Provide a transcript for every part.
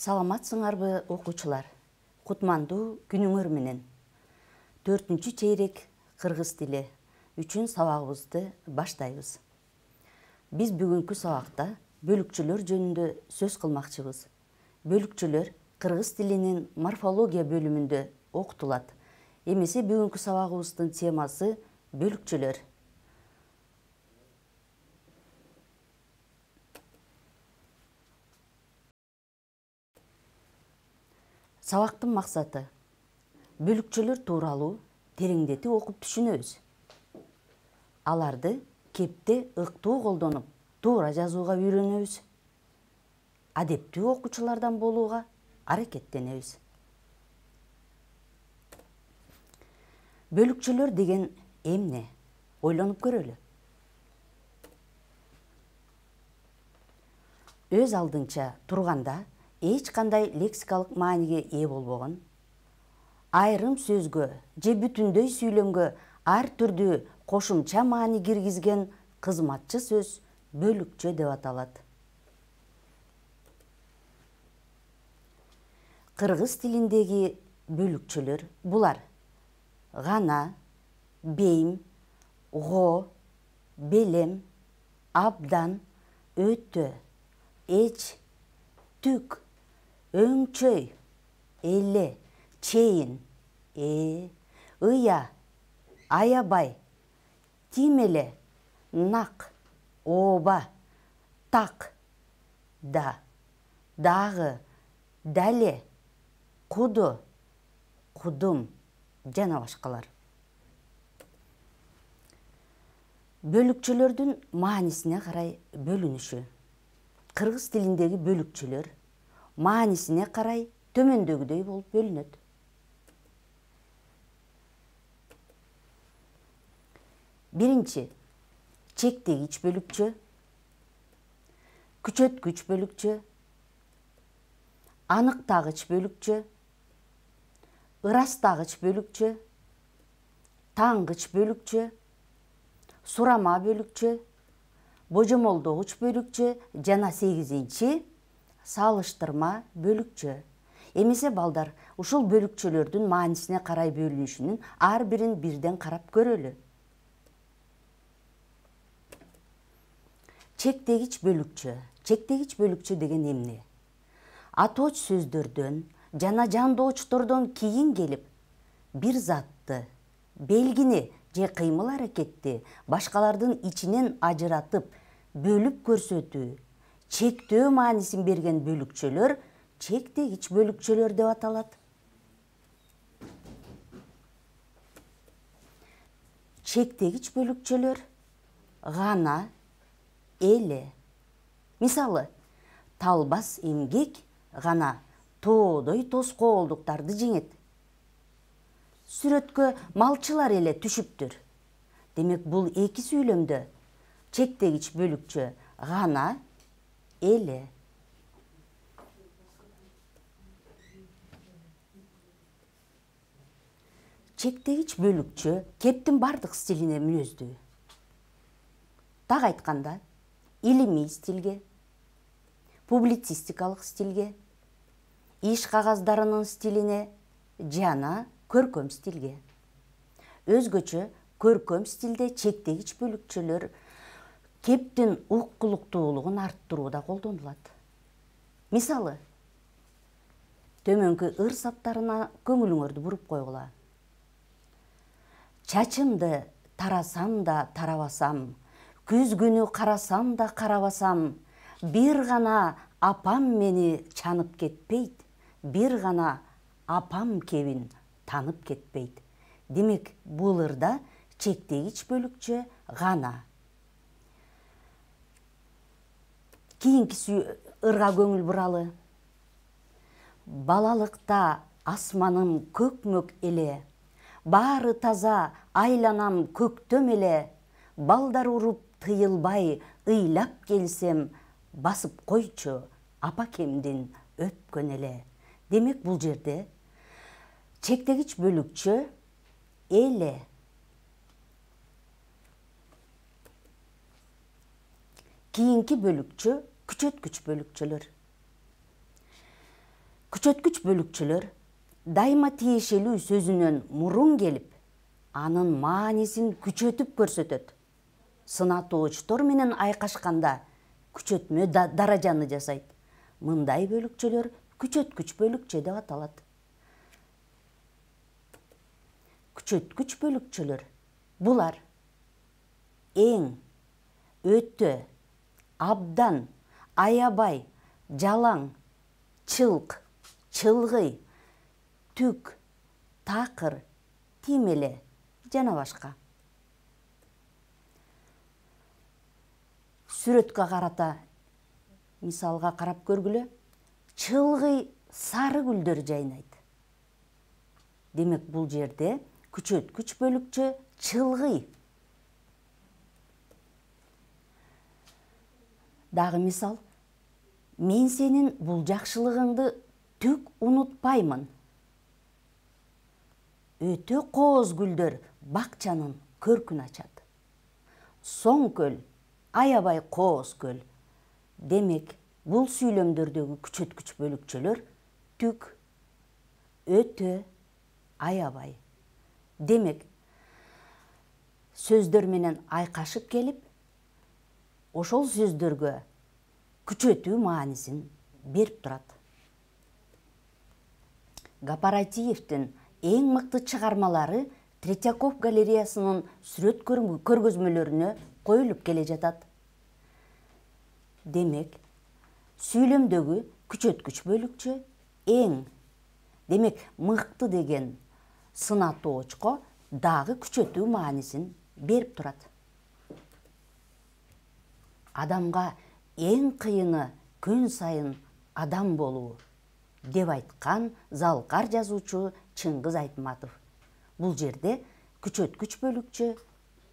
Саламатсыңарбы окуучулар? Кутмандуу күнүңөр менен. 4-чү чейрек кыргыз тили үчүн сабагыбызды баштайбыз. Биз бүгүнкү сабакта бөлүкчөлөр жөнүндө сөз кылмакчыбыз. Бөлүкчөлөр кыргыз тилинин морфология бөлүмүндө окутулат. Эмесе бүгүнкү сабагыбыздын темасы бөлүкчөлөр. Сабактын максаты бөлүкчөлөр тууралуу тереңдетип окуп түшүнөбүз. Аларды кепте ыктуу колдонуп, туура жазууга үйрөнөбүз. Адептүү окуучулардан болууга аракеттенебиз. Бөлүкчөлөр деген эмне? Ойлонуп көрөлү. Өз алдынча турганда эч кандай лексикалык мааниге ээ болбогон, айрым сөзгө же бүтүндөй сүйлөмгө ар түрдүү кошумча маани киргизген кызматчы сөз бөлүкчө деп аталат. Кыргыз тилиндеги бөлүкчөлөр булар: гана, бейим, го, белем, абдан, өтө, эч, түк, өңчөй, эле, чейин, ыя, аябай, тимеле, нак, ооба, так, да, дагы, дале, куду, кудум жана башкалар. Бөлүкчөлөрдүн маанисине карай бөлүнүшү. Кыргыз тилиндеги бөлүкчөлөр маанисине карай төмөндөгүдөй болуп бөлүнөт. Биринчи, чектегич бөлүкчө, күчөткүч бөлүкчө, аныктагыч бөлүкчө, ырастагыч бөлүкчө, таңгыч бөлүкчө, сурама бөлүкчө, божомолдогуч бөлүкчө жана 8-чи салыштырма бөлүкчө. Эмесе балдар, ушул бөлүкчөлөрдүн маанисине карай бөлүнүшүнүн ар бирин бирден карап көрөлү. Чектегич бөлүкчө. Чектегич бөлүкчө деген эмне? Атооч сөздөрдөн жана жандоочтордон кийин келип, бир затты, белгини же кыймыл аракетти башкалардын ичинен ажыратып, бөлүп көрсөтүү, чектөө маанисин берген бөлүкчөлөр чектегич бөлүкчөлөр деп аталат. Чектегич бөлүкчөлөр гана, эле. Мисалы, талбас эмгек гана тоодой тоскоолдуктарды жеңет. Сүрөткө малчылар эле түшүптүр. Демек, бул эки сүйлөмдө чектегич бөлүкчө гана, эле. Чектегич бөлүкчө кептин бардык стилине мүнөздүү. Так айтканда, илимий стилге, публицистикалык стилге, иш кагаздарынын стилине жана көркөм стилге. Өзгөчө көркөм стилде чектегич бөлүкчөлөр кептин уккулуктуулугун арттырууда колдонулат. Мисалы, төмөнкү ыр саптарына көңүлүңөрдү буруп койгула. Чачымды тарасам да тарабасам, күз күнү карасам да карабасам, бир гана апам мени чанып кетпейт, бир гана апам кебин танып кетпейт. Демек, бул ырда чектегич бөлүкчө гана. Кийинки ырга көңүл буралы. Балалыкта асманым көкмөк эле, баары таза айланам көктөм эле, балдар уруп тыйылбай ыйлап келсем, басып койчу апакемдин өпкөн эле. Демек, бул жерде чектегич бөлүкчө эле. Кийинки бөлүкчө күчөткүч бөлүкчөлөр. Күчөткүч бөлүкчөлөр дайыма тиешелүү сөзүнөн мурун келип, анын маанисин күчөтүп көрсөтөт. Сынатоочтор менен айкашканда күчөтмө даражаны жасайт. Мындай бөлүкчөлөр күчөткүч бөлүкчө деп аталат. Күчөткүч бөлүкчөлөр булар эң, өтө, абдан, аябай, жалаң, чылк, чылгый, түк, такыр, тимеле жана башка. Сүрөткө карата мисалга карап көргүлө. Чылгый сары гүлдөр жайнайт. Демек бул жерде күчөткүч бөлүкчө чылгый. Дагы мисал. Мен сенин бул жакшылыгыңды түк унутпаймын. Өтө кооз гүлдөр бакчанын көркүн ачат. Соң көл, аябай кооз көл. Демек, бул сүйлөмдөрдөгү күчөткүч бөлүкчөлөр түк, өтө, аябай. Демек, сөздөр менен айкашып келип, ошол сөздөргө күчөтүү маанисин берип турат. Гапаратиевдин эң мыкты чыгармалары Третьяков галереясынын сүрөт көргөзмөлөрүнө коюлуп келе жатат. Демек, сүйлөмдөгү күчөткүч бөлүкчө эң. Демек, мыкты деген сынатоочко дагы күчөтүү маанисин берип турат. Адамга эң кыйыны күн сайын адам болуу деп айткан залкар жазуучу Чыңгыз Айтматов. Бул жерде күчөткүч бөлүкчө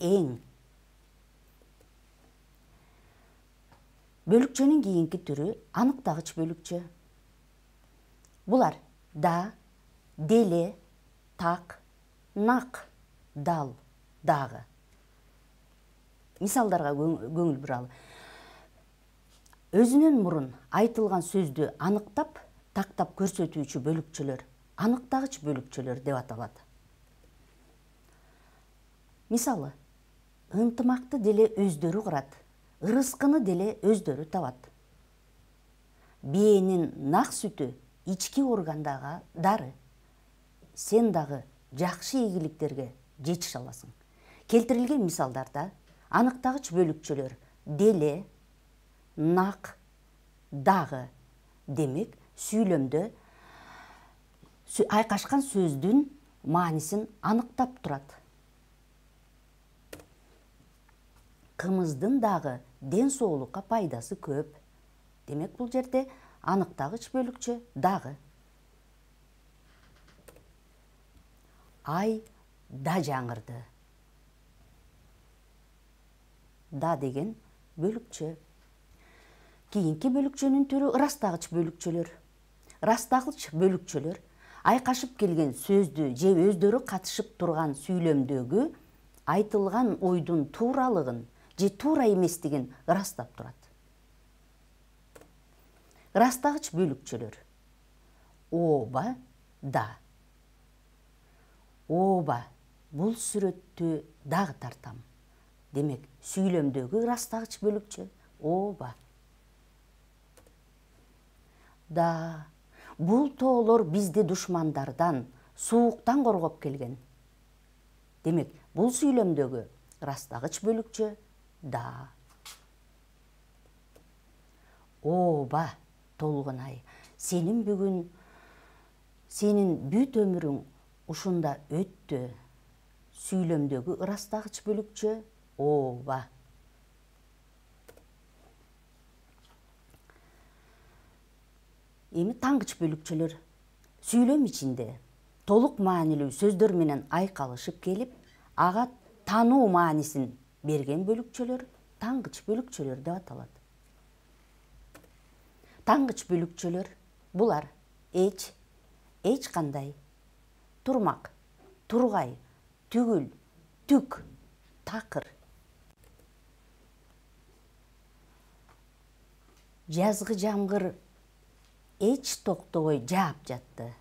эң. Бөлүкчөнүн кийинки түрү аныктагыч бөлүкчө. Булар да, деле, так, нак, дал, дагы. Мисалдарга көңүл буралы. Өзүнөн мурун айтылган сөздү аныктап, тактап көрсөтүүчү бөлүкчөлөр аныктагыч бөлүкчөлөр деп аталат. Мисалы, ынтымакты деле өздөрү курат, ырыскыны деле өздөрү табат. Бээнин нак сүтү ички органдага дары. Сен дагы жакшы ийгиликтерге жетише аласың. Келтирилген мисалдарда аныктагыч бөлүкчөлөр деле, нак, дагы. Демек, сүйлөмдө айкашкан сөздүн маанисин аныктап турат. Кымыздын дагы ден соолукка пайдасы көп. Демек, бул жерде аныктагыч бөлүкчө дагы. Ай да жаңырды. Да деген бөлүкчө. Кийинки бөлүкчөнүн түрү ырастагыч бөлүкчөлөр. Ырастагыч бөлүкчөлөр айкашып келген сөздү же өздөрү катышып турган сүйлөмдөгү айтылган ойдун тууралыгын же туура эместигин ырастап турат. Ырастагыч бөлүкчөлөр ооба, да. Ооба, бул сүрөттү дагы тартам. Демек, сүйлөмдөгү ырастагыч бөлүкчө ооба. Да, бул тоолор бизди душмандардан, сууктан коргоп келген. Демек, бул сүйлөмдөгү ырастагыч бөлүкчө да. Ооба, Толгонай, сенин бүт өмүрүң ушунда өттү. Сүйлөмдөгү ырастагыч бөлүкчө ооба. Эми таңгыч бөлүкчөлөр сүйлөм ичинде толук маанилүү сөздөр менен айкалышып келип, ага таануу маанисин берген бөлүкчөлөр таңгыч бөлүкчөлөр деп аталат. Таңгыч бөлүкчөлөр булар эч, эч кандай, турмак, тургай, түгүл, түк, такыр. Жазгы жамгыр эч токтобой жаап жатты.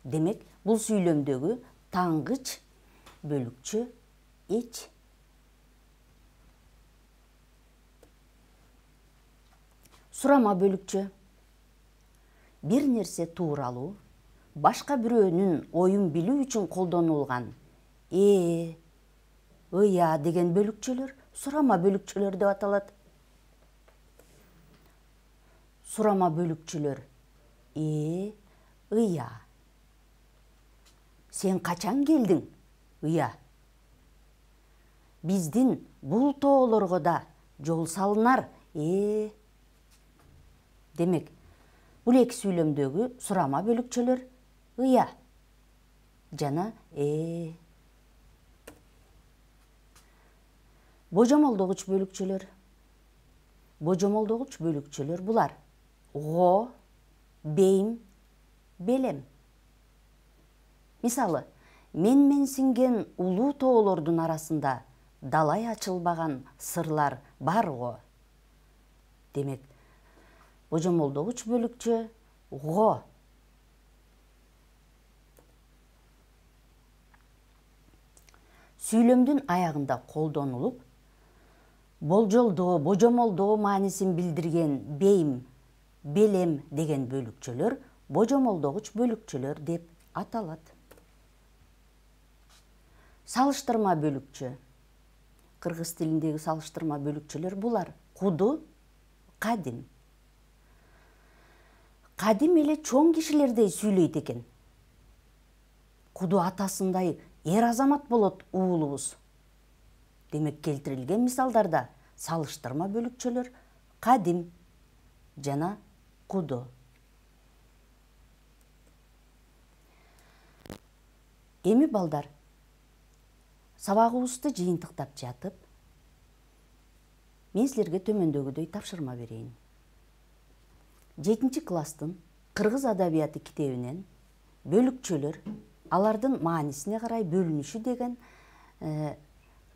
Демек, бул сүйлөмдөгү таңгыч бөлүкчө эч. Сурама бөлүкчө. Бир нерсе тууралуу, башка бирөөнүн оюн билүү үчүн колдонулган ыя деген бөлүкчөлөр сурама бөлүкчөлөр деп аталат. Сурама бөлүкчөлөр ыя. Сен качан келдиң? Ыя. Биздин бул тоолорго да жол салынар. Демек, бул эки сүйлөмдөгү сурама бөлүкчөлөр ыя жана Божомолдогуч бөлүкчөлөр. Божомолдогуч бөлүкчөлөр булар: го, бейим, белем. Мисалы, менсинген улуу тоолордун арасында далай ачылбаган сырлар бар го. Демек, божомолдогуч бөлүкчө го. Сүйлөмдүн аягында колдонулуп, болжолдоо, божомолдоо маанисин билдирген бейим, белем деген бөлүкчөлөр божомолдогуч бөлүкчөлөр деп аталат. Салыштырма бөлүкчө. Кыргыз тилиндеги салыштырма бөлүкчөлөр булар: куду, кадим. Кадим эле чоң кишилердей сүйлөйт экен. Куду атасындай эр азамат болот уулубуз. Демек, келтирилген мисалдарда салыштырма бөлүкчөлөр кадим жана куду. Эми балдар, сабагыбызды жыйынтыктап жатып, мен силерге төмөндөгүдөй тапшырма берейин. 7 класстын кыргыз адабияты китебинен бөлүкчөлөр, алардын маанисине карай бөлүнүшү деген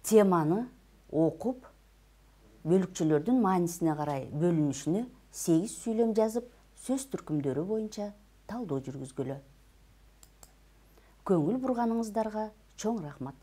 теманы окуп, бөлүкчөлөрдүн маанисине карай бөлүнүшүнө 8 сүйлөм жазып, сөз түркүмдөрү боюнча талдоо жүргүзгүлө. Көңүл бурганыңыздарга чоң рахмат.